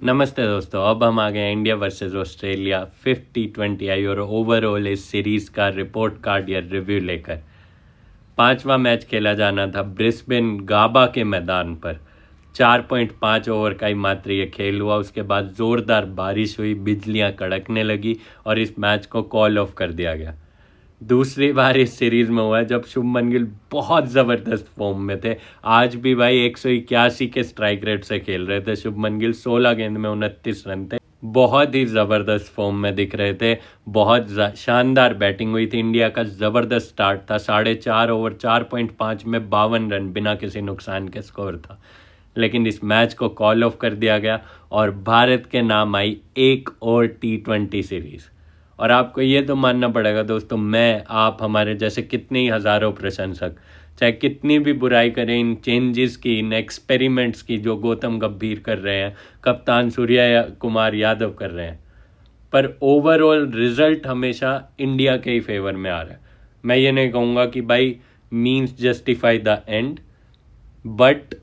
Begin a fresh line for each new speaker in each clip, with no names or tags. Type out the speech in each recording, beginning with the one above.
नमस्ते दोस्तों, अब हम आ गए हैं इंडिया वर्सेस ऑस्ट्रेलिया 50-20 आई और ओवरऑल इस सीरीज का रिपोर्ट कार्ड या रिव्यू लेकर। पांचवा मैच खेला जाना था ब्रिस्बेन गाबा के मैदान पर। 4.5 ओवर का ही मात्र ये खेल हुआ। उसके बाद जोरदार बारिश हुई, बिजलियां कड़कने लगी और इस मैच को कॉल ऑफ कर दिया गया। दूसरी बार इस सीरीज में हुआ है जब शुभमन गिल बहुत ज़बरदस्त फॉर्म में थे। आज भी भाई 181 के स्ट्राइक रेट से खेल रहे थे शुभमन गिल। 16 गेंद में 29 रन थे। बहुत ही ज़बरदस्त फॉर्म में दिख रहे थे। बहुत शानदार बैटिंग हुई थी। इंडिया का ज़बरदस्त स्टार्ट था। 4.5 ओवर 4.5 में 52 रन बिना किसी नुकसान के स्कोर था। लेकिन इस मैच को कॉल ऑफ कर दिया गया और भारत के नाम आई एक और T20 सीरीज़। और आपको ये तो मानना पड़ेगा दोस्तों, मैं आप हमारे जैसे कितने ही हज़ारों प्रशंसक चाहे कितनी भी बुराई करें इन चेंजेस की, इन एक्सपेरिमेंट्स की जो गौतम गंभीर कर रहे हैं, कप्तान सूर्या कुमार यादव कर रहे हैं, पर ओवरऑल रिजल्ट हमेशा इंडिया के ही फेवर में आ रहा है। मैं ये नहीं कहूँगा कि भाई means justify the end, but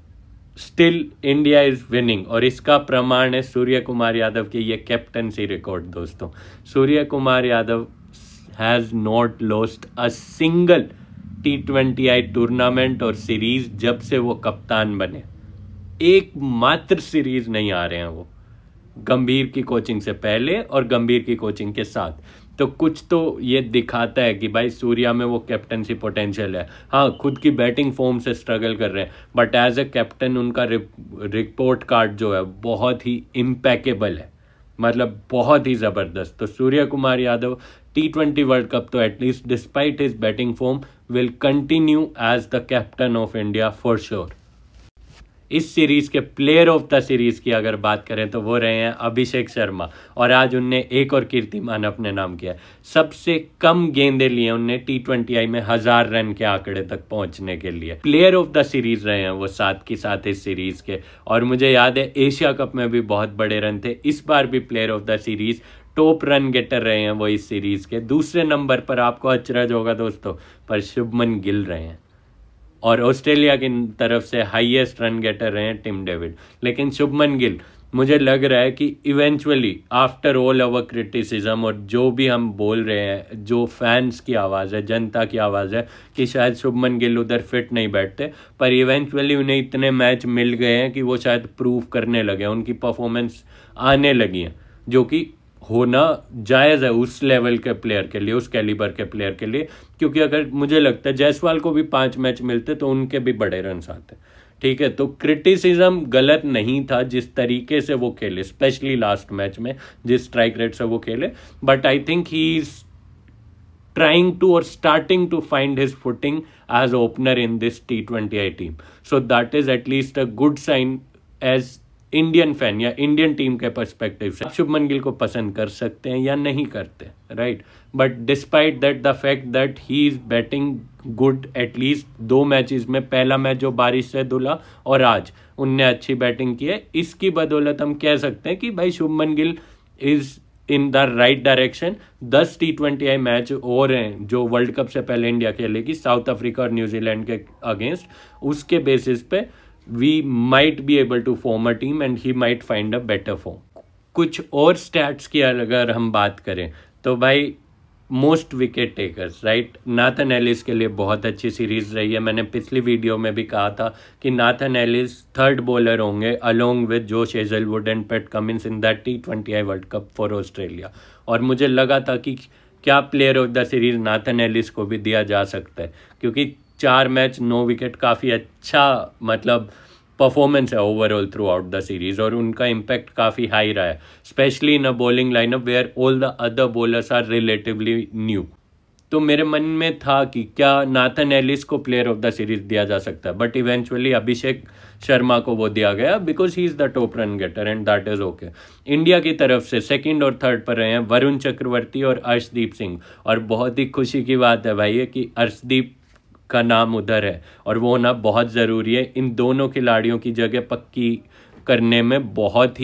still India is winning. और इसका प्रमाण है सूर्य कुमार यादव की ये कैप्टनसी रिकॉर्ड। दोस्तों, Surya Kumar Yadav has not lost a single T20I tournament और सीरीज जब से वो कप्तान बने। एक मात्र सीरीज नहीं आ रहे हैं वो, गंभीर की कोचिंग से पहले और गंभीर की कोचिंग के साथ। तो कुछ तो ये दिखाता है कि भाई सूर्या में वो कैप्टनसी पोटेंशियल है। हाँ, खुद की बैटिंग फॉर्म से स्ट्रगल कर रहे हैं, बट एज ए कैप्टन उनका रिपोर्ट कार्ड जो है बहुत ही इम्पेकेबल है, मतलब बहुत ही ज़बरदस्त। तो Surya Kumar Yadav T20 world cup तो at least despite his batting form will continue as the captain of India for sure. इस सीरीज के प्लेयर ऑफ द सीरीज की अगर बात करें तो वो रहे हैं अभिषेक शर्मा। और आज उनने एक और कीर्तिमान अपने नाम किया है। सबसे कम गेंदें लिए उनने T20I में 1000 रन के आंकड़े तक पहुंचने के लिए। प्लेयर ऑफ द सीरीज रहे हैं वो साथ के साथ इस सीरीज के। और मुझे याद है एशिया कप में भी बहुत बड़े रन थे। इस बार भी player of the series top run getter रहे हैं वो इस सीरीज के। दूसरे नंबर पर आपको अचरज होगा दोस्तों, पर शुभमन गिल रहे हैं। और ऑस्ट्रेलिया की तरफ से हाईएस्ट रन गेटर रहे हैं टिम डेविड। लेकिन शुभमन गिल, मुझे लग रहा है कि eventually after all our criticism और जो भी हम बोल रहे हैं, जो फैंस की आवाज़ है, जनता की आवाज़ है कि शायद शुभमन गिल उधर फिट नहीं बैठते, पर इवेंचुअली उन्हें इतने मैच मिल गए हैं कि वो शायद प्रूव करने लगे, उनकी परफॉर्मेंस आने लगी है, जो कि होना जायज़ है उस लेवल के प्लेयर के लिए, उस कैलिबर के प्लेयर के लिए। क्योंकि अगर मुझे लगता है जायसवाल को भी 5 मैच मिलते तो उनके भी बड़े रन आते। ठीक है, तो क्रिटिसिज्म गलत नहीं था जिस तरीके से वो खेले, स्पेशली लास्ट मैच में जिस स्ट्राइक रेट से वो खेले। But I think he is trying to or starting to find his footing as opener in this T20I team. So that is at least a good sign as Indian fan या Indian team के perspective से। आप शुभमन गिल को पसंद कर सकते हैं या नहीं करते, right, but despite that the fact that he is batting good at least 2 matches में। पहला मैच जो बारिश से धुला और आज उनने अच्छी बैटिंग की है। इसकी बदौलत हम कह सकते हैं कि भाई Shubman Gill is in the right direction. 10 T20I match और हैं जो वर्ल्ड कप से पहले इंडिया खेलेगी, साउथ अफ्रीका और न्यूजीलैंड के अगेंस्ट। उसके बेसिस पे we might be able to form a team and he might find a better form. कुछ और स्टैट्स की अगर हम बात करें तो भाई most wicket takers, right, Nathan Ellis के लिए बहुत अच्छी सीरीज रही है। मैंने पिछली वीडियो में भी कहा था कि नाथन एलिस 3rd बॉलर होंगे along with Josh Hazlewood and PAT Cummins in that T20I world cup for Australia. और मुझे लगा था कि क्या player of the series Nathan Ellis को भी दिया जा सकता है, क्योंकि 4 मैच 9 विकेट काफ़ी अच्छा मतलब परफॉर्मेंस है overall throughout the series. और उनका इम्पैक्ट काफ़ी हाई रहा है, specially in a bowling lineup where all the other bowlers are relatively new. तो मेरे मन में था कि क्या नाथन एलिस को प्लेयर ऑफ द सीरीज दिया जा सकता है, बट इवेंचुअली अभिषेक शर्मा को वो दिया गया because he is the top run getter and that is okay. India की तरफ से 2nd और 3rd पर रहे हैं वरुण चक्रवर्ती और अर्शदीप सिंह। और बहुत ही खुशी की बात है भाई कि अर्शदीप का नाम उधर है और वो होना बहुत ज़रूरी है। इन दोनों खिलाड़ियों की जगह पक्की करने में बहुत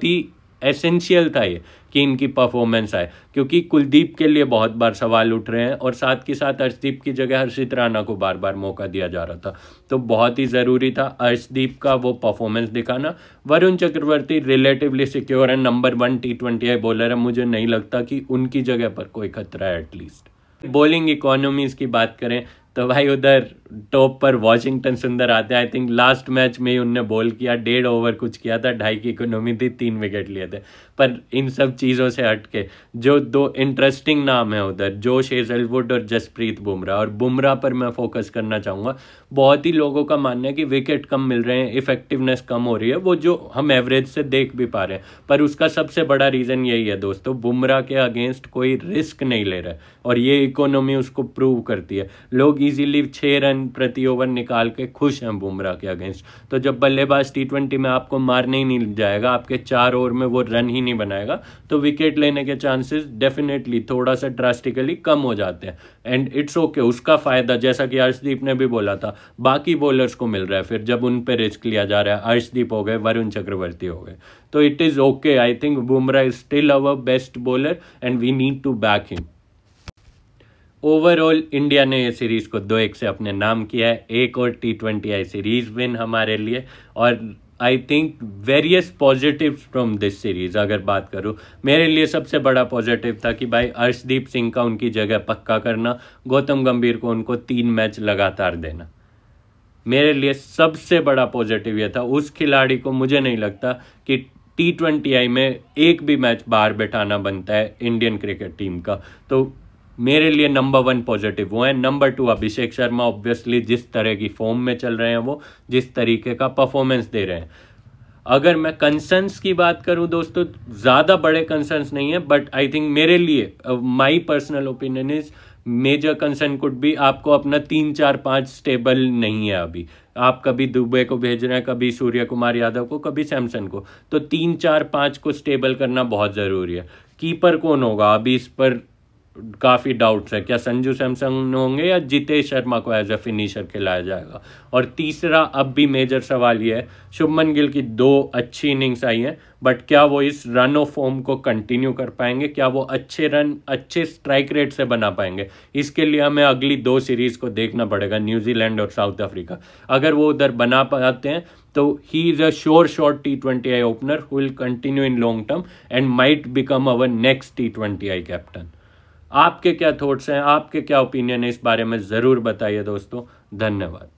ही एसेंशियल था ये कि इनकी परफॉर्मेंस आए, क्योंकि कुलदीप के लिए बहुत बार सवाल उठ रहे हैं और साथ के साथ अर्शदीप की जगह हर्षित राणा को बार बार मौका दिया जा रहा था। तो बहुत ही ज़रूरी था अर्शदीप का वो परफॉर्मेंस दिखाना। वरुण चक्रवर्ती रिलेटिवली सिक्योर है, नंबर 1 T20I बॉलर है, मुझे नहीं लगता कि उनकी जगह पर कोई खतरा है एटलीस्ट। बॉलिंग इकोनॉमीज की बात करें तो भाई उधर टॉप पर वॉशिंगटन सुंदर आते हैं। आई थिंक लास्ट मैच में ही उनने बॉल किया, 1.5 ओवर कुछ किया था, 2.5 की इकोनॉमी थी, 3 विकेट लिए थे। पर इन सब चीज़ों से हट के जो 2 इंटरेस्टिंग नाम है उधर, जोश हेजलवुड और जसप्रीत बुमराह, और बुमराह पर मैं फोकस करना चाहूँगा। बहुत ही लोगों का मानना है कि विकेट कम मिल रहे हैं, इफेक्टिवनेस कम हो रही है, वो जो हम एवरेज से देख भी पा रहे हैं, पर उसका सबसे बड़ा रीज़न यही है दोस्तों, बुमराह के अगेंस्ट कोई रिस्क नहीं ले रहा है और ये इकोनॉमी उसको प्रूव करती है। लोग इजीली 6 रन प्रति ओवर निकाल के खुश हैं बुमराह के अगेंस्ट। तो जब बल्लेबाज T20 में आपको मारने ही नहीं जाएगा, आपके 4 ओवर में वो रन ही नहीं बनाएगा, तो विकेट लेने के चांसेस डेफिनेटली थोड़ा सा ड्रास्टिकली कम हो जाते हैं। एंड इट्स ओके, उसका फ़ायदा जैसा कि अर्शदीप ने भी बोला था बाकी बॉलर्स को मिल रहा है फिर जब उन पे रिस्क लिया जा रहा है। अर्शदीप हो गए, वरुण चक्रवर्ती हो गए, तो it is okay. I think Bumrah is still our best bowler and we need to back him. Overall India ने ये सीरीज को 2-1 से अपने नाम किया है। एक और T20I सीरीज विन हमारे लिए, और I think various positive from this series अगर बात करूँ, मेरे लिए सबसे बड़ा पॉजिटिव था कि भाई अर्शदीप सिंह का उनकी जगह पक्का करना, गौतम गंभीर को उनको 3 मैच लगातार देना, मेरे लिए सबसे बड़ा पॉजिटिव ये था। उस खिलाड़ी को मुझे नहीं लगता कि T20I में एक भी मैच बाहर बैठाना बनता है इंडियन क्रिकेट टीम का, तो मेरे लिए नंबर 1 पॉजिटिव वो है। नंबर 2 अभिषेक शर्मा, ऑब्वियसली जिस तरह की फॉर्म में चल रहे हैं, वो जिस तरीके का परफॉर्मेंस दे रहे हैं। अगर मैं कंसर्न्स की बात करूं दोस्तों, ज़्यादा बड़े कंसर्न्स नहीं है, बट आई थिंक मेरे लिए my personal opinion is major concern could be आपको अपना 3, 4, 5 स्टेबल नहीं है अभी। आप कभी दुबे को भेज रहे हैं, कभी सूर्य कुमार यादव को, कभी सैमसन को, तो 3, 4, 5 को स्टेबल करना बहुत ज़रूरी है। कीपर कौन होगा अभी इस पर काफ़ी डाउट्स है, क्या संजू सैमसन होंगे या जितेश शर्मा को एज ए फिनिशर खिलाया जाएगा। और तीसरा अब भी मेजर सवाल ये है, शुभमन गिल की 2 अच्छी इनिंग्स आई हैं, बट क्या वो इस रन ऑफ फॉर्म को कंटिन्यू कर पाएंगे, क्या वो अच्छे रन अच्छे स्ट्राइक रेट से बना पाएंगे। इसके लिए हमें अगली 2 सीरीज को देखना पड़ेगा, न्यूजीलैंड और साउथ अफ्रीका। अगर वो उधर बना पाते हैं तो he is a sure shot T20I opener who will continue in long term and might become our next T20I captain. आपके क्या थॉट्स हैं, आपके क्या ओपिनियन है इस बारे में ज़रूर बताइए दोस्तों। धन्यवाद।